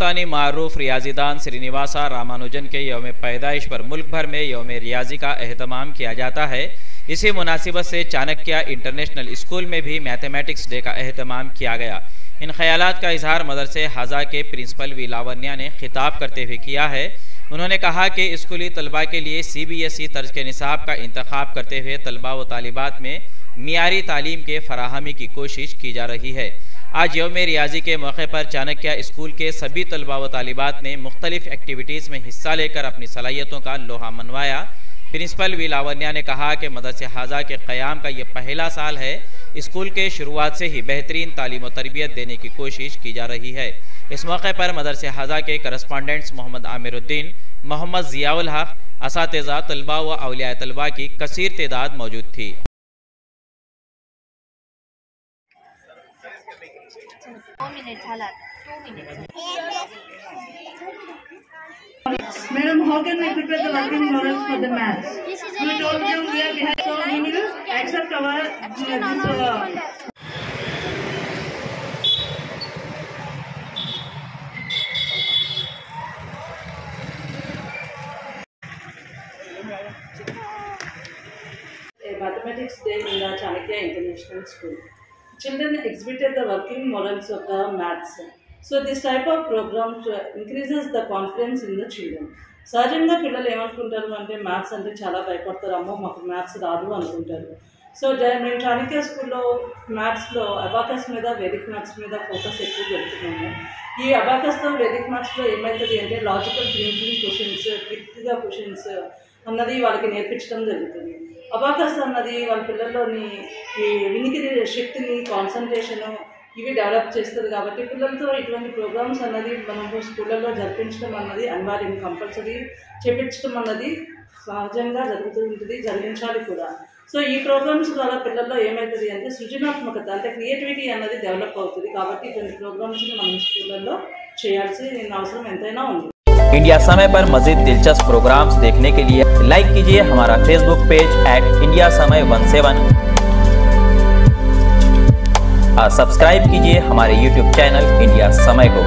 हिंदुस्तानी मारूफ रियाजीदान श्रीनिवासा रामानुजन के यौम पैदाइश पर मुल्क भर में यौम रियाजी का एहतमाम किया जाता है। इसी मुनासिबत से चाणक्य इंटरनेशनल स्कूल में भी मैथमेटिक्स डे का एहतमाम किया गया। इन ख्यालात का इजहार मदरसे हाजा के प्रिंसिपल वी लावण्या ने खिताब करते हुए किया है। उन्होंने कहा कि स्कूली तलबा के लिए CBSE तर्ज के निसाब का इंतखाब करते हुए तलबा व तालिबात में मियारी तालीम के फराहमी की कोशिश की जा रही है। आज यौम रियाजी के मौके पर चाणक्य स्कूल के सभी तलबा व तालिबात ने मुख्तलिफ एक्टिविटीज़ में हिस्सा लेकर अपनी सलाहियतों का लोहा मनवाया। प्रिंसिपल वी लावण्या ने कहा कि मदरसे हाजा के क़याम का ये पहला साल है। स्कूल के शुरुआत से ही बेहतरीन तालीम व तरबियत देने की कोशिश की जा रही है। इस मौके पर मदरसे हाजा के करस्पॉन्डेंट्स मोहम्मद आमिरुद्दीन, मोहम्मद ज़ियाउल हक, असातिज़ा, तलबा व औलिया तलबा की कसीर तादाद मौजूद थी। Madam, how can we prepare the working models for the maths? We told you we are behind, so we will accept our A mathematics day in the Chanakya International School. Children exhibited the working models of the maths. So this type of program increases the confidence in the children. సహజంగా పిల్లలు ఏమనుకుంటారు అంటే maths అంటే చాలా భయపడతారు, అమ్మో మాకు maths రాదు అనుకుంటారు. సో మేము చాణక్య స్కూల్లో మ్యాథ్స్లో అబాకస్ మీద వేదిక్ మ్యాథ్స్ మీద ఫోకస్ ఎక్కువ పెడుతున్నాము. ఈ అబాకస్తో వేదిక్ మ్యాథ్స్లో ఏమవుతుంది అంటే లాజికల్ థింకింగ్ క్వశ్చన్స్, క్విక్గా క్వశ్చన్స్ అన్నది వాళ్ళకి నేర్పించడం జరుగుతుంది. అబాకస్ అన్నది వాళ్ళ పిల్లల్లోని ఈ వినికిడి శక్తిని, కాన్సన్ట్రేషను ఇవి డెవలప్ చేస్తుంది. కాబట్టి పిల్లలతో ఇటువంటి ప్రోగ్రామ్స్ అన్నది మనము స్కూళ్ళల్లో జరిపించడం అన్నది అనివార్యం, కంపల్సరీ చేపించడం అన్నది సహజంగా జరుగుతూ ఉంటుంది, జరిగించాలి కూడా. సో ఈ ప్రోగ్రామ్స్ ద్వారా పిల్లల్లో ఏమవుతుంది అంటే సృజనాత్మకత అంటే క్రియేటివిటీ అన్నది డెవలప్ అవుతుంది. కాబట్టి ఇటువంటి ప్రోగ్రామ్స్ని మనం స్కూళ్ళల్లో చేయాల్సిన అవసరం ఎంతైనా ఉంది. इंडिया समय पर मज़ीद दिलचस्प प्रोग्राम्स देखने के लिए लाइक कीजिए हमारा फेसबुक पेज @इंडिया समय 17 और सब्सक्राइब कीजिए हमारे YouTube चैनल इंडिया समय को।